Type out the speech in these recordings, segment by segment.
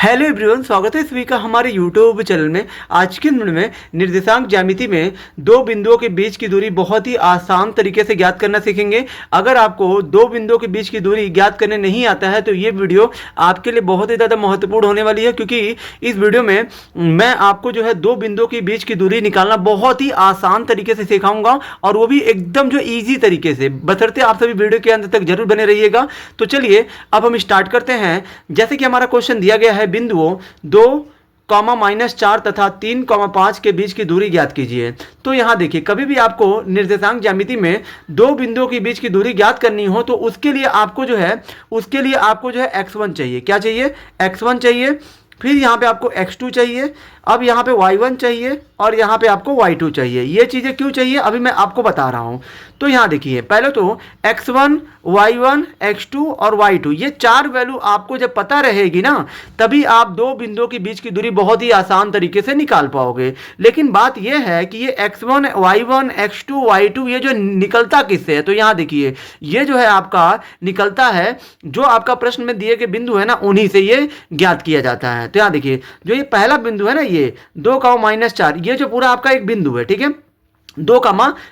Hello everyone, स्वागत है सभी का हमारे यूट्यूब चैनल में। आज के वीडियो में निर्देशांक ज्यामिति में दो बिंदुओं के बीच की दूरी बहुत ही आसान तरीके से ज्ञात करना सीखेंगे। अगर आपको दो बिंदुओं के बीच की दूरी ज्ञात करने नहीं आता है तो ये वीडियो आपके लिए बहुत ही ज़्यादा महत्वपूर्ण होने वाली है, क्योंकि इस वीडियो में मैं आपको जो है दो बिंदुओं के बीच की दूरी निकालना बहुत ही आसान तरीके से सिखाऊंगा, और वो भी एकदम जो ईजी तरीके से। बशर्ते आप सभी वीडियो के अंत तक जरूर बने रहिएगा। तो चलिए अब हम स्टार्ट करते हैं। जैसे कि हमारा क्वेश्चन दिया गया है, बिंदुओं 2, -4 तथा 3, 5 के बीच की दूरी ज्ञात कीजिए। तो यहां देखिए, कभी भी आपको निर्देशांक ज्यामिति में दो बिंदुओं के बीच की दूरी ज्ञात करनी हो तो उसके लिए आपको जो है x1 चाहिए। क्या चाहिए? x1 चाहिए। फिर यहाँ पे आपको x2 चाहिए। अब यहाँ पे y1 चाहिए और यहाँ पे आपको y2 चाहिए। ये चीज़ें क्यों चाहिए अभी मैं आपको बता रहा हूँ। तो यहाँ देखिए, पहले तो x1, y1, x2 और y2, ये चार वैल्यू आपको जब पता रहेगी ना, तभी आप दो बिंदुओं के बीच की दूरी बहुत ही आसान तरीके से निकाल पाओगे। लेकिन बात यह है कि ये x1, y1, x2, y2 ये जो निकलता किससे है, तो यहाँ देखिए, ये जो है आपका निकलता है जो आपका प्रश्न में दिए गए बिंदु है ना, उन्हीं से ये ज्ञात किया जाता है। तो यहाँ देखिए, जो ये पहला बिंदु है ना, ये 2, -4, ये जो पूरा आपका एक बिंदु है, ठीक है, 2,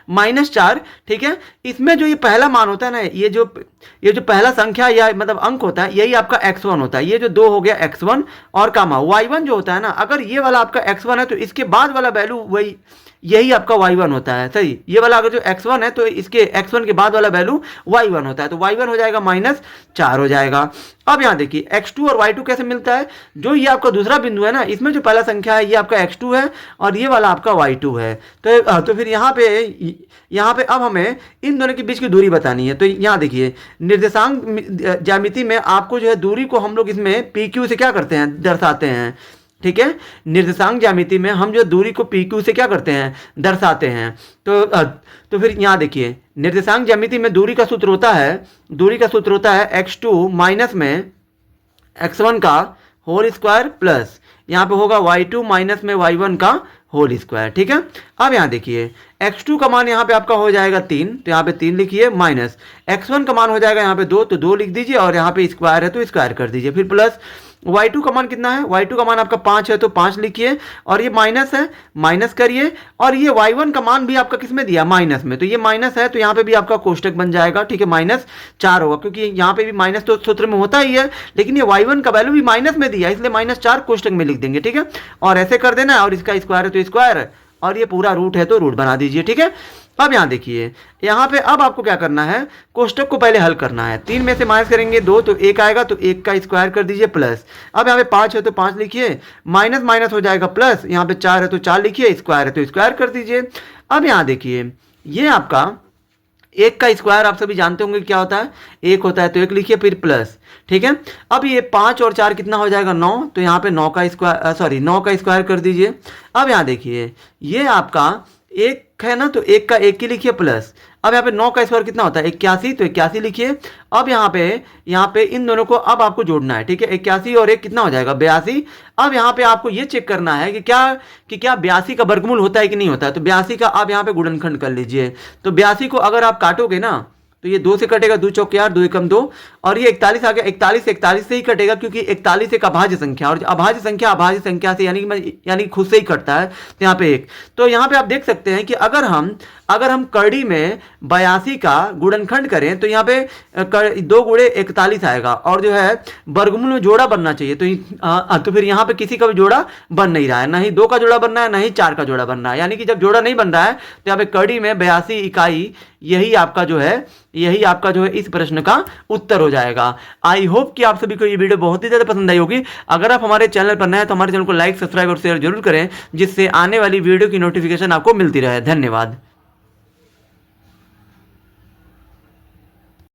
-4, ठीक है। इसमें जो ये पहला मान होता है ना, ये जो पहला संख्या या मतलब अंक होता है, यही आपका x1 होता है। ये जो 2 हो गया x1 और कामा y1 जो होता है ना, अगर ये वाला आपका x1 है तो इसके बाद वाला वैल्यू यही आपका y1 होता है। सही, ये वाला अगर जो x1 है तो इसके x1 के बाद वाला वैल्यू y1 होता है, तो y1 हो जाएगा -4 हो जाएगा। अब यहाँ देखिए, x2 और y2 कैसे मिलता है। जो ये आपका दूसरा बिंदु है ना, इसमें जो पहला संख्या है ये आपका x2 है और ये वाला आपका y2 है। तो फिर यहाँ पे अब हमें इन दोनों के बीच की दूरी बतानी है। तो यहाँ देखिए, निर्देशांक ज्यामिति में आपको जो है दूरी को हम लोग इसमें PQ से क्या करते हैं, दर्शाते हैं। ठीक है, निर्देशांक ज्यामिति में हम जो दूरी को PQ से क्या करते हैं, दर्शाते हैं। तो फिर यहाँ देखिए, निर्देशांक ज्यामिति में दूरी का सूत्र होता है x2 माइनस में x1 का होल स्क्वायर प्लस यहाँ पे होगा y2 माइनस में y1 का होल स्क्वायर। ठीक है, अब यहाँ देखिए, x2 का मान यहाँ पे आपका हो जाएगा 3, तो यहाँ पे 3 लिखिए, माइनस x1 का मान हो जाएगा यहाँ पे 2, तो 2 लिख दीजिए, और यहाँ पे स्क्वायर है तो स्क्वायर कर दीजिए। फिर प्लस y2 का मान कितना है, y2 का मान आपका 5 है तो 5 लिखिए, और ये माइनस है, माइनस करिए, और ये y1 का मान भी आपका किस में दिया, माइनस में, तो ये माइनस है तो यहाँ पे भी आपका कोष्टक बन जाएगा। ठीक है, -4 होगा, क्योंकि यहाँ पे भी माइनस तो सूत्र में होता ही है, लेकिन ये y1 का वैल्यू भी माइनस में दिया, इसलिए -4 कोष्टक में लिख देंगे। ठीक है, और ऐसे कर देना, और इसका स्क्वायर है तो स्क्वायर, और ये पूरा रूट है तो रूट बना दीजिए। ठीक है, अब यहाँ देखिए, यहाँ पे अब आपको क्या करना है, कोष्टक को पहले हल करना है। 3 में से माइनस करेंगे 2, तो 1 आएगा, तो 1 का स्क्वायर कर दीजिए, प्लस अब यहाँ पे 5 है तो 5 लिखिए, माइनस माइनस हो जाएगा प्लस, यहाँ पे 4 है तो 4 लिखिए, स्क्वायर है तो स्क्वायर कर दीजिए। अब यहाँ देखिए, ये आपका 1 का स्क्वायर आप सभी जानते होंगे क्या होता है, 1 होता है, तो 1 लिखिए, फिर प्लस। ठीक है, अब ये 5 और 4 कितना हो जाएगा, 9, तो यहाँ पे 9 का स्क्वायर कर दीजिए। अब यहाँ देखिए, ये आपका 1 है ना, तो 1 का 1 की लिखिए, प्लस अब यहाँ पे 9 का स्क्वायर कितना होता है, 81, तो 81 लिखिए। अब यहाँ पे इन दोनों को अब आपको जोड़ना है। ठीक है, 81 और 1 कितना हो जाएगा, 82। अब यहाँ पे आपको ये चेक करना है कि क्या 82 का वर्गमूल होता है कि नहीं होता है। तो 82 का आप यहाँ पे गुणनखंड कर लीजिए। तो 82 को अगर आप काटोगे ना, तो ये 2 से कटेगा, 2 चौक 4, 2 एकम 2, और ये 41 आ गया, 41 से ही कटेगा, क्योंकि 41 एक अभाज्य संख्या, और अभाज्य संख्या से यानी खुद से ही कटता है, तो यहाँ पे 1। तो यहाँ पे आप देख सकते हैं कि अगर हम कड़ी में 82 का गुणनखंड करें तो यहाँ पे 2 गुणे 41 आएगा, और जो है वर्गमूल में जोड़ा बनना चाहिए। तो फिर यहाँ पे किसी का भी जोड़ा बन नहीं रहा है, ना ही 2 का जोड़ा बन रहा है, ना ही 4 का जोड़ा बन रहा है। यानी कि जब जोड़ा नहीं बन रहा है तो यहाँ पे कड़ी में 82 इकाई, यही आपका जो है इस प्रश्न का उत्तर हो जाएगा। आई होप कि आप सभी को ये वीडियो बहुत ही ज़्यादा पसंद आई होगी। अगर आप हमारे चैनल पर नए हैं तो हमारे चैनल को लाइक, सब्सक्राइब और शेयर जरूर करें, जिससे आने वाली वीडियो की नोटिफिकेशन आपको मिलती रहे। धन्यवाद।